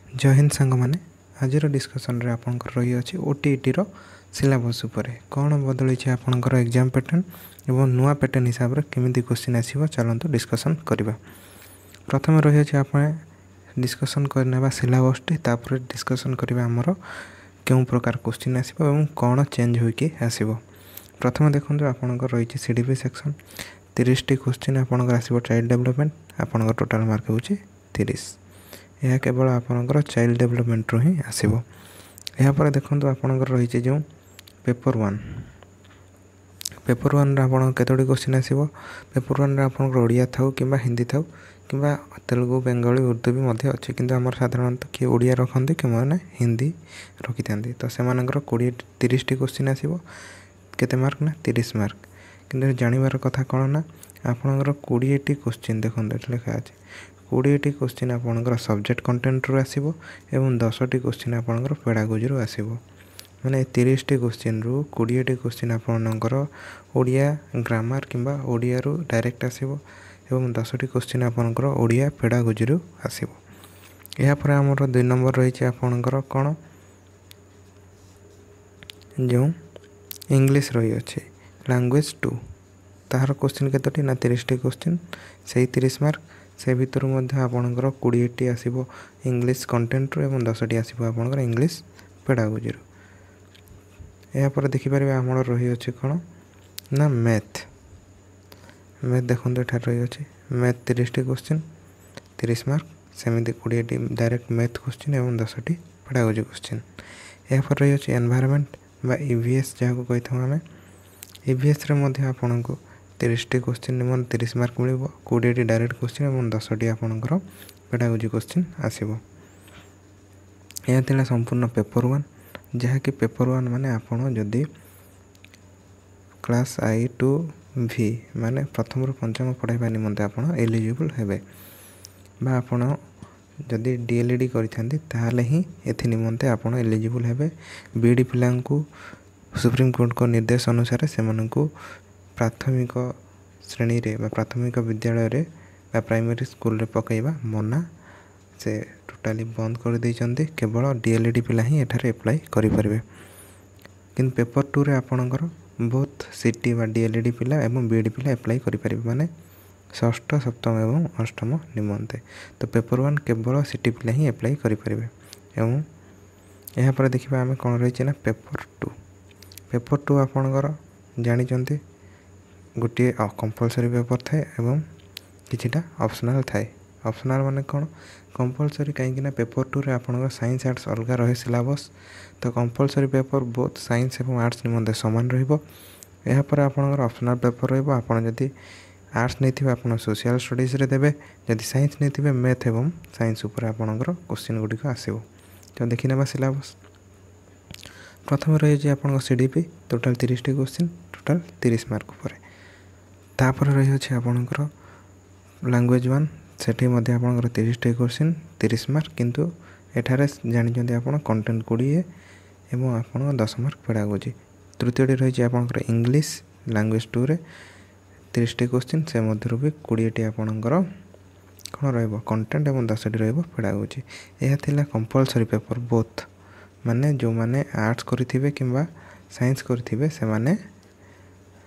जय हिंद सांग मैंने आज डिस्कसन रे आपनकर रही अछि ओटीईटी रो सिलेबस उपरे कौन बदली आपनकर एग्जाम पैटर्न एवं नुआ पैटर्न हिसाब रे केमिति क्वेश्चन आसीबो चलंतु डिस्कसन करबा। प्रथम रही अछि आपण डिस्कसन करनेबा सिलेबस टी तापर डिस्कसन करबा हमरो केउ प्रकार क्वेश्चन आसीबो एवं कौन चेंज होई के आसीबो। प्रथम देखंतु आपनकर रही अछि सीडीपी सेक्शन 30 टी क्वेश्चन आपनकर आसीबो चाइल्ड डेवलपमेंट आपनकर टोटल मार्क होछि 30। यह केवल आपनकर चाइल्ड डेवलपमेंट रो ही आसीबो। यहाँ पर देखंतु आपनकर रही जो पेपर 1 रे आपन केतोडी क्वेश्चन आसीबो। पेपर 1 रे आपनकर ओडिया थाउ किबा हिंदी थाउ किबा तेलुगु बेंगली उर्दू भी मध्ये अछि किंतु हमर साधारणतः कि ओडिया रखंती कि माने हिंदी रखिथांती तो से मानकर 30 टी क्वेश्चन आसीबो। केते मार्क ना 30 मार्क किंतु जानिबार कथा कोन ना आपनकर 20 टी क्वेश्चन देखंतु एटा लिखा अछि 20 टी क्वेश्चन आपनकर सब्जेक्ट कंटेंट रो आसीबो एवं 10 टी क्वेश्चन आपनकर पेडागोजी रो आसीबो। माने 30 टी क्वेश्चन रो 20 टी क्वेश्चन आपनकर ओडिया ग्रामर किबा ओडिया रो डायरेक्ट आसीबो एवं 10 टी क्वेश्चन आपनकर ओडिया पेडागोजी रो आसीबो। या पर हमर 2 नंबर रही छै आपनकर कोन जो इंग्लिश रही अछि लैंग्वेज 2 तार क्वेश्चन केतोटी ना 30 टी क्वेश्चन सेही 30 मार्क से भीतर मध्य आपनकर 20 टी आसीबो इंग्लिश कंटेंट रो एवं 10 टी आसीबो आपनकर इंग्लिश पेडागोजी रो। या पर देखि परबे हमर रही अछि कोन ना मैथ देखंतु एठा रही अछि मैथ 30 टी क्वेश्चन 30 मार्क सेमिति 20 टी डायरेक्ट मैथ क्वेश्चन एवं 10 टी पेडागोजी क्वेश्चन। या पर रही अछि एनवायरनमेंट बा ईवीएस जाको कहिथौ हमें ईवीएस रे मध्य आपनको 30 टी क्वेश्चन निमन 30 मार्क मिलिबो 20 टी डायरेक्ट क्वेश्चन एवं 10 टी आपनकर पेडागोजी क्वेश्चन आसीबो। या थिला संपूर्ण पेपर 1 जहा कि पेपर 1 माने आपण जदी क्लास आई टू वी माने प्रथम रो पंचम पढाइबा निमंते आपण एलिजिबल हेबे बा आपण जदी डीएलईडी करिथांती ताले ही एथि निमंते आपण एलिजिबल हेबे। बीडी पिलांकु सुप्रीम कोर्ट को निर्देश अनुसार से मानकु प्राथमिक श्रेणी रे प्राथमिक विद्यालय रे प्राइमरी स्कूल रे पकाइबा मना से टोटाली बंद कर दैचंती केवल डीएलईडी पिला ही एठारे अप्लाई करि परबे। किन पेपर 2 रे आपनकर बोथ सिटी बा डीएलईडी पिला एवं बीडी पिला अप्लाई करि परबे माने षष्ठ सप्तम एवं अष्टम निमंते तो पेपर 1 केवल सिटी पिला ही अप्लाई करि परबे। एवं यहाँ पर देखिबा हमें कोन रही छै ना पेपर 2 आपनकर जानि चंती गोटे कंपलसरी पेपर थाए एवं किछिटा ऑप्शनल थाए। ऑप्शनल माने कोन कंपलसरी काहे ना पेपर 2 रे आपनकर साइंस आर्ट्स अलगा रहे सिलेबस तो कंपलसरी पेपर बोथ साइंस एवं आर्ट्स निमंते समान रहिबो। यहाँ पर आपनकर ऑप्शनल पेपर रहिबो आपण जदी आर्ट्स नैथिबे आपण सोशल स्टडीज रे देबे जदी साइंस नैथिबे मैथ एवं साइंस ऊपर आपनकर क्वेश्चन गुडी को आसीबो। तो देखिनेबा सिलेबस प्रथम रही जे आपनकर सीडीपी टोटल 30 टी क्वेश्चन टोटल 30 मार्क ऊपर तापर रही अछि आपनकर लैंग्वेज 1 सेठी मध्ये आपनकर 30 टी क्वेश्चन 30 मार्क किंतु एठारे जानि जंदी आपण कंटेंट 20 एवं आपण 10 मार्क पेडागोजी। तृतीय रही जे आपनकर इंग्लिश लैंग्वेज 2 रे 30 टी क्वेश्चन से मध्यरु भी 20 टी आपनकर कोन रहइबो कंटेंट एवं 10 टी रहइबो पेडागोजी। एहा थिला कंपलसरी पेपर बोथ माने जो माने आर्ट्स करिथिबे किबा साइंस करिथिबे से माने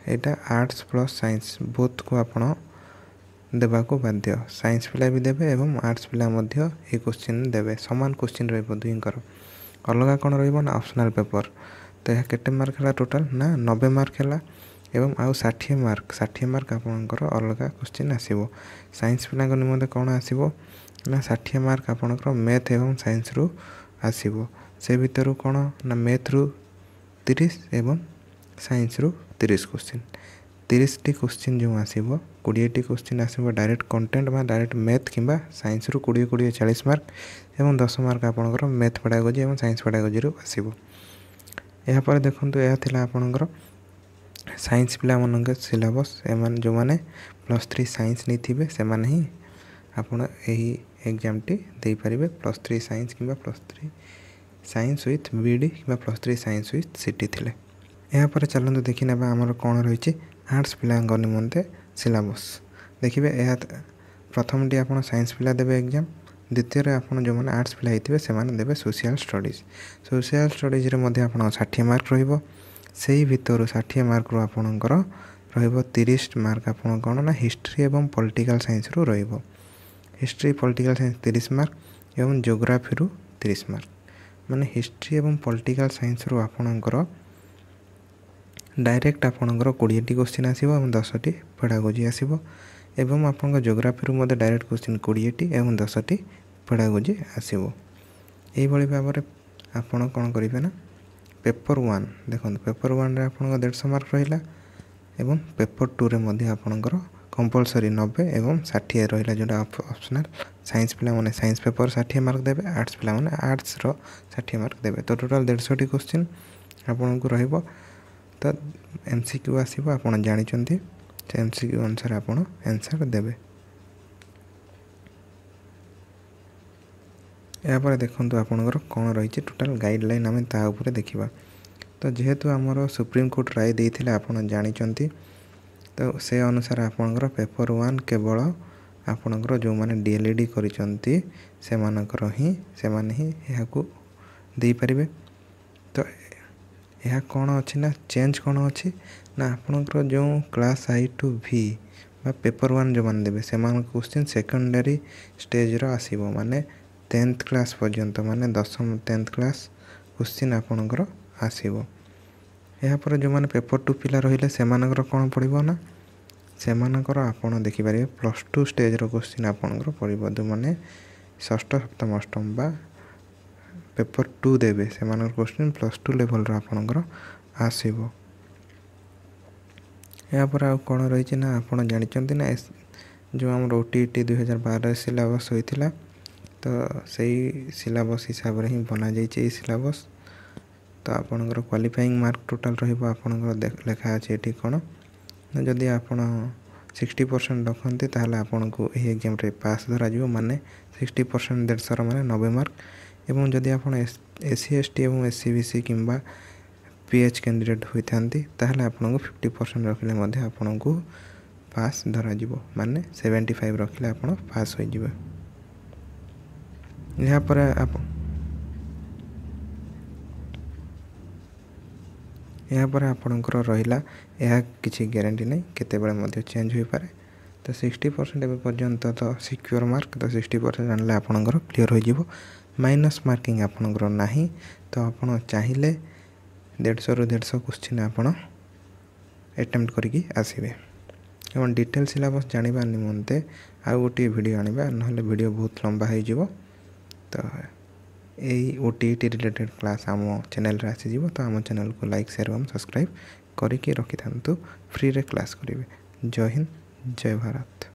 एटा आर्ट्स प्लस साइंस बोथ को आपण देबा को बाध्य साइंस पिला भी देबे एवं आर्ट्स पिला मध्य ए क्वेश्चन देबे समान क्वेश्चन रहइबो दुइंकर अलगा कोन रहइबो ना ऑप्शनल पेपर तो यह केते मार्क हला टोटल ना 90 मार्क हला एवं आउ 60 मार्क आपनकर अलगा क्वेश्चन आसीबो। साइंस पिला को निमंते कोन आसीबो ना 60 मार्क आपनकर मैथ एवं साइंस रो आसीबो से भीतर कोन ना मैथ रो 30 एवं साइंस रो 30 क्वेश्चन 30 टी क्वेश्चन जो आसीबो 20 टी क्वेश्चन आसीबो डायरेक्ट कंटेंट बा डायरेक्ट मैथ किबा साइंस रो 20 40 मार्क एवं 10 मार्क आपनकर मैथ पेडागोजी एवं साइंस पेडागोजी रो आसीबो। यहाँ पर देखंतु यह थिला आपनकर साइंस पिला मनके सिलेबस एमान जो माने +3 साइंस नै थिबे से माने ही आपण एही एग्जाम टी देई परिबे +3 साइंस किबा +3 साइंस विथ बीडी किबा +3 साइंस विथ सिटी थिले। यहाँ पर चलंतु देखि नेबा हमर कोन रही छै आर्ट्स पिला निमंते सिलेबस देखिबे एहा प्रथम टी आपण साइंस पिला देबे एग्जाम द्वितीय आपण जो मैंने आर्ट्स पिला होते हैं देवे सोशल स्टडीज। सोशल स्टडीज आप 60 मार्क रही भितर 60 मार्क रू आपणकर रो 30 मार्क आप कौन ना हिस्ट्री एवं पॉलिटिकल साइंस रू रो हिस्ट्री पॉलिटिकल साइंस 30 मार्क एवं ज्योग्राफी रू 30 मार्क माने हिस्ट्री एवं पॉलिटिकल साइंस रू आपणकर डायरेक्ट आपणकर 20टी क्वेश्चन आसीबो एवं 10टी पेडागोजी आसीबो एवं आपन ज्योग्राफी रू मध्य डायरेक्ट क्वेश्चन 20टी एवं 10टी पेडागोजी आसीबो। एही भली भाबरे आपण कोन करिवे ना पेपर 1 देखो पेपर 1 रे आपन 150 मार्क रहिला एवं पेपर 2 रे मध्य आपनकर कंपलसरी 90 एवं 60 रहिला जोटा ऑप्शनल। साइंस पिला माने साइंस पेपर 60 मार्क देबे आर्ट्स पिला माने आर्ट्स रो 60 मार्क देबे तो टोटल 150 क्वेश्चन आपन को रहइबो। तो एमसीक्यू आसीबो आपन जानि चंती एमसीक्यू अनुसार आपन आंसर देबे। या पर देखंतु आपनकर कोन रहिछि टोटल गाइडलाइन आमे ता ऊपर देखिबा। तो जेहेतु आमर सुप्रीम कोर्ट राय देइथिले आपन जानि चंती तो से अनुसार आपनकर पेपर 1 केवल आपनकर जो माने डीएलईडी करिसंती से मानकर ही यहा को देई परिबे। तो यह कौन अच्छी ना चेंज कौन अच्छी ना आपनकर जो क्लास आई टू भी पेपर 1 जो मान देबे से मान क्वेश्चन सेकेंडरी स्टेज रो आसीबो माने 10th क्लास पर्यंत माने 10th 10th क्लास क्वेश्चन आपनकर आसीबो। या पर जो माने पेपर 2 पिला रहिले से मानकर कोन पड़िबो ना से मानकर आपण देखि पारे +2 स्टेज रो क्वेश्चन आपनकर पड़िबो जो माने षष्ठ सप्तम अष्टम बा पेपर 2 देबे से मानकर क्वेश्चन +2 लेवल रो आपनकर आसीबो। या पर आ कोन रही छि ना आपण जानि चंती ना जो हमर ओटीटी 2012 सिलेबस होइतिला तो सही सिलेबस हिसाब रे ही बना जाई छि सिलेबस। तो आपनकर क्वालिफाइंग मार्क टोटल रहइबो आपनकर लेखा अछि एठी कोन ना जदी आपण 60% रखंती ताहले आपनको एही एग्जाम रे पास धरा जिवो माने 60% 150 माने 90 मार्क एवं जदि आपण एससी एसटी एवं एससीबीसी किंबा पीएच कैंडिडेट होइथांती ताहले आपनको 50% रखले मध्ये आपनको पास धरा जिवो माने 75 रखले आपण पास होई जिवो। यहाँ पर आपणकर रहिला यह किसी गारंटी नहीं केते बेले मध्ये चेंज होई पारे। तो 60% एबे पर्यंत तो सिक्योर मार्क तो 60% जानले आपणकर क्लियर होई जिवो माइनस मार्किंग आपणकर नाही। तो आपण चाहिले 150 रु 150 क्वेश्चन आपण अटेम्प्ट करके आसीबे एवं डिटेल सिलेबस जानिबा निमंते आ गोटे वीडियो आनिबा नहले वीडियो बहुत लंबा हो जिवो। तो यही ओटीटी रिलेटेड क्लास आम चैनल रे आसी जिवो। तो आम चैनल को लाइक शेयर एवं सब्सक्राइब करके रखि थांतु फ्री रे क्लास करिवे। जय हिंद जय भारत।